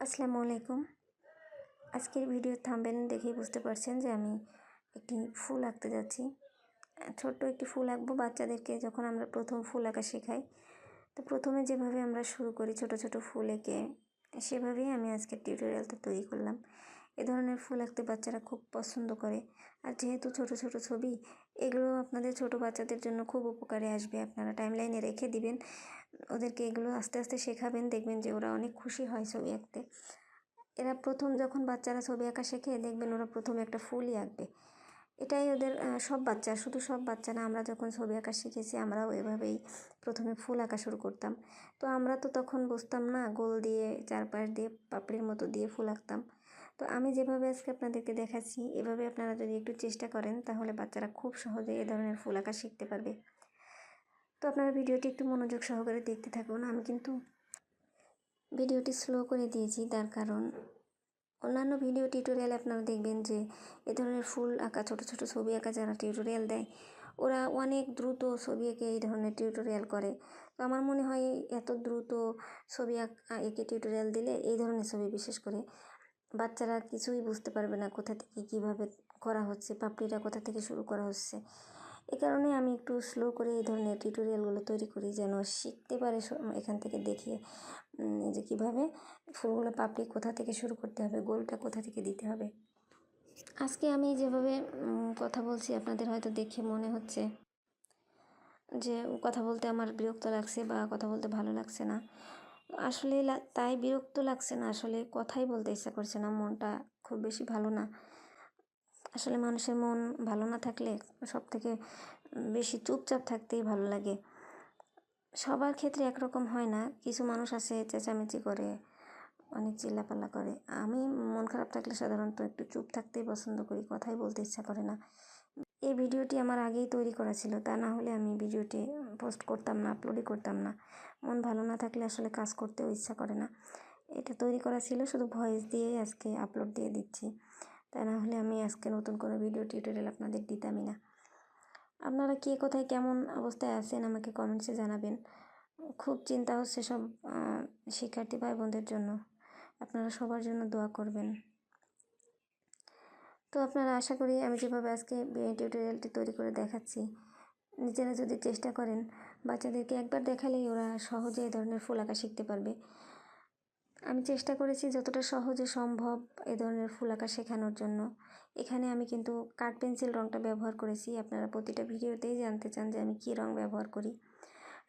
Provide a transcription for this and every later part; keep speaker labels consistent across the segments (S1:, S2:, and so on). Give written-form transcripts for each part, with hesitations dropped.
S1: আসসালামু আলাইকুম। আজকের ভিডিও থাম্বনেল দেখেই বুঝতে পারছেন যে আমি একটি ফুল আঁকতে যাচ্ছি। ছোট্ট একটি ফুল আঁকবো বাচ্চাদেরকে যখন আমরা প্রথম ফুল আঁকা শেখাই। তো প্রথমে যেভাবে আমরা শুরু করি ছোট ছোট ফুল এঁকে, সেভাবেই আমি আজকের টিউটোরিয়ালটা তৈরি করলাম। এ ধরনের ফুল আঁকতে বাচ্চারা খুব পছন্দ করে। আর যেহেতু ছোট ছোট ছবি, এগুলো আপনাদের ছোট বাচ্চাদের জন্য খুব উপকারে আসবে। আপনারা টাইমলাইনে রেখে দিবেন, ওদেরকে এগুলো আস্তে আস্তে শেখাবেন, দেখবেন যে ওরা অনেক খুশি হয় ছবি আঁকতে। এরা প্রথম যখন বাচ্চারা ছবি আঁকা শেখে, দেখবেন ওরা প্রথমে একটা ফুলই আঁকবে। এটাই ওদের সব বাচ্চা, শুধু সব বাচ্চা না, আমরা যখন ছবি আঁকা শিখেছি আমরাও এভাবেই প্রথমে ফুল আঁকা শুরু করতাম। তো আমরা তো তখন বুঝতাম না, গোল দিয়ে চারপাশ দিয়ে পাপড়ির মতো দিয়ে ফুল আঁকতাম। তো আমি যেভাবে আজকে আপনাদেরকে দেখাচ্ছি, এভাবে আপনারা যদি একটু চেষ্টা করেন তাহলে বাচ্চারা খুব সহজে এ ধরনের ফুল আঁকা শিখতে পারবে। তো আপনারা ভিডিওটি একটু মনোযোগ সহকারে দেখতে থাকুন। আমি কিন্তু ভিডিওটি স্লো করে দিয়েছি, তার কারণ অন্যান্য ভিডিও টিউটোরিয়ালে আপনারা দেখবেন যে এ ধরনের ফুল আঁকা, ছোটো ছোটো ছবি আঁকা যারা টিউটোরিয়াল দেয়, ওরা অনেক দ্রুত ছবি এঁকে এই ধরনের টিউটোরিয়াল করে। তো আমার মনে হয় এত দ্রুত ছবি এঁকে টিউটোরিয়াল দিলে, এই ধরনের ছবি বিশেষ করে, বাচ্চারা কিছুই বুঝতে পারবে না কোথা থেকে কীভাবে করা হচ্ছে, পাপড়িটা কোথা থেকে শুরু করা হচ্ছে। এ কারণে আমি একটু স্লো করে এই ধরনের টিউটোরিয়ালগুলো তৈরি করি, যেন শিখতে পারে এখান থেকে দেখিয়ে যে কীভাবে ফুলগুলো পাপড়ি কোথা থেকে শুরু করতে হবে, গোলটা কোথা থেকে দিতে হবে। আজকে আমি যেভাবে কথা বলছি, আপনাদের হয়তো দেখে মনে হচ্ছে যে কথা বলতে আমার বিরক্ত লাগছে বা কথা বলতে ভালো লাগছে না। আসলে তাই বিরক্ত লাগছে না, আসলে কথাই বলতে ইচ্ছা করছে না, মনটা খুব বেশি ভালো না। আসলে মানুষের মন ভালো না থাকলে সব থেকে বেশি চুপচাপ থাকতেই ভালো লাগে। সবার ক্ষেত্রে একরকম হয় না, কিছু মানুষ আছে চেঁচামেচি করে, অনেক চিল্লাপাল্লা করে। আমি মন খারাপ থাকলে সাধারণত একটু চুপ থাকতেই পছন্দ করি, কথাই বলতে ইচ্ছা করে না। এই ভিডিওটি আমার আগেই তৈরি করা ছিল, তা না হলে আমি ভিডিওটি পোস্ট করতাম না, আপলোডই করতাম না। মন ভালো না থাকলে আসলে কাজ করতেও ইচ্ছা করে না। এটা তৈরি করা ছিল, শুধু ভয়েস দিয়েই আজকে আপলোড দিয়ে দিচ্ছি। তা না হলে আমি আজকে নতুন কোনো ভিডিও টিউটোরিয়াল আপনাদের দিতামই না। আপনারা কে কোথায় কেমন অবস্থায় আছেন আমাকে কমেন্টসে জানাবেন। খুব চিন্তা হচ্ছে সব শিক্ষার্থী ভাই বোনদের জন্য। আপনারা সবার জন্য দোয়া করবেন। তো আপনারা আশা করি আমি যেভাবে আজকে টিউটোরিয়ালটি তৈরি করে দেখাচ্ছি, নিজেরা যদি চেষ্টা করেন, বাচ্চাদেরকে একবার দেখালেই ওরা সহজে এই ধরনের ফুল আঁকা শিখতে পারবে। আমি চেষ্টা করেছি যতটা সহজে সম্ভব এ ধরনের ফুল আঁকা শেখানোর জন্য। এখানে আমি কিন্তু কাঠ পেন্সিল রঙটা ব্যবহার করেছি। আপনারা প্রতিটা ভিডিওতেই জানতে চান যে আমি কী রঙ ব্যবহার করি।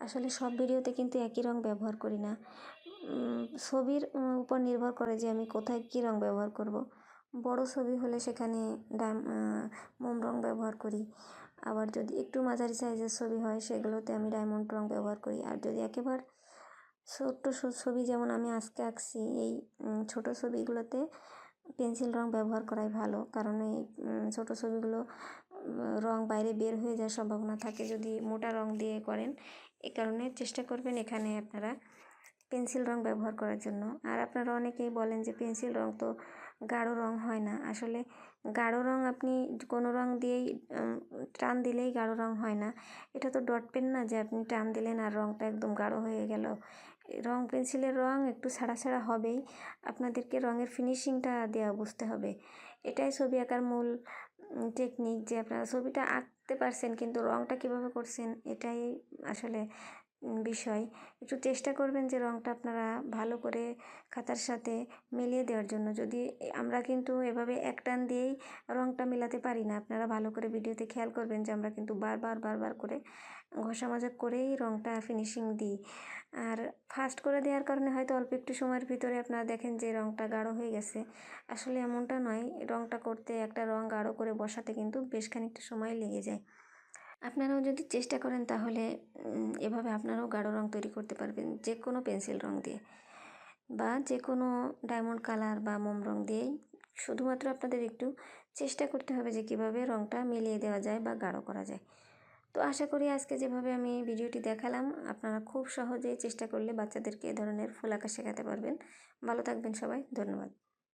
S1: আসলে সব ভিডিওতে কিন্তু একই রঙ ব্যবহার করি না। ছবির উপর নির্ভর করে যে আমি কোথায় কী রঙ ব্যবহার করব। বড় ছবি হলে সেখানে মোম রঙ ব্যবহার করি। আবার যদি একটু মাঝারি সাইজের ছবি হয়, সেগুলোতে আমি ডায়মন্ড রঙ ব্যবহার করি। আর যদি একেবারে ছোট্ট ছবি, যেমন আমি আজকে আঁকছি, এই ছোট ছবিগুলোতে পেন্সিল রঙ ব্যবহার করাই ভালো, কারণ এই ছোট ছবিগুলো রঙ বাইরে বের হয়ে যাওয়ার সম্ভাবনা থাকে যদি মোটা রঙ দিয়ে করেন। এ কারণে চেষ্টা করবেন এখানে আপনারা পেন্সিল রঙ ব্যবহার করার জন্য। আর আপনারা অনেকেই বলেন যে পেন্সিল রঙ তো গাঢ় রঙ হয় না। আসলে গাঢ় রঙ আপনি কোনো রঙ দিয়েই টান দিলেই গাঢ় রঙ হয় না। এটা তো ডট পেন না যে আপনি টান দিলেন আর রঙটা একদম গাঢ় হয়ে গেল। রঙ পেন্সিলের রঙ একটু ছাড়া ছাড়া হবেই। আপনাদেরকে রঙের ফিনিশিংটা দেওয়া বুঝতে হবে। এটাই ছবি আঁকার মূল টেকনিক, যে আপনারা ছবিটা আঁকতে পারছেন কিন্তু রঙটা কীভাবে করছেন, এটাই আসলে বিষয়। একটু চেষ্টা করবেন যে রঙটা আপনারা ভালো করে খাতার সাথে মিলিয়ে দেওয়ার জন্য। যদি আমরা কিন্তু এভাবে এক টান দিয়েই রঙটা মেলাতে পারি না। আপনারা ভালো করে ভিডিওতে খেয়াল করবেন যে আমরা কিন্তু বারবার করে ঘষা মাজা করেই রঙটা ফিনিশিং দিই। আর ফাস্ট করে দেওয়ার কারণে হয়তো অল্প একটু সময়ের ভিতরে আপনারা দেখেন যে রঙটা গাঢ় হয়ে গেছে। আসলে এমনটা নয়, রঙটা করতে, একটা রঙ গাঢ় করে বসাতে কিন্তু বেশ খানিকটা সময় লেগে যায়। আপনারাও যদি চেষ্টা করেন তাহলে এভাবে আপনারাও গাঢ় রঙ তৈরি করতে পারবেন, যে কোনো পেন্সিল রঙ দিয়ে বা যে কোনো ডায়মন্ড কালার বা মোম রঙ দিয়েই। শুধুমাত্র আপনাদের একটু চেষ্টা করতে হবে যে কীভাবে রঙটা মিলিয়ে দেওয়া যায় বা গাঢ় করা যায়। তো আশা করি আজকে যেভাবে আমি ভিডিওটি দেখালাম, আপনারা খুব সহজেই চেষ্টা করলে বাচ্চাদেরকে এ ধরনের ফুল আঁকা শেখাতে পারবেন। ভালো থাকবেন সবাই, ধন্যবাদ।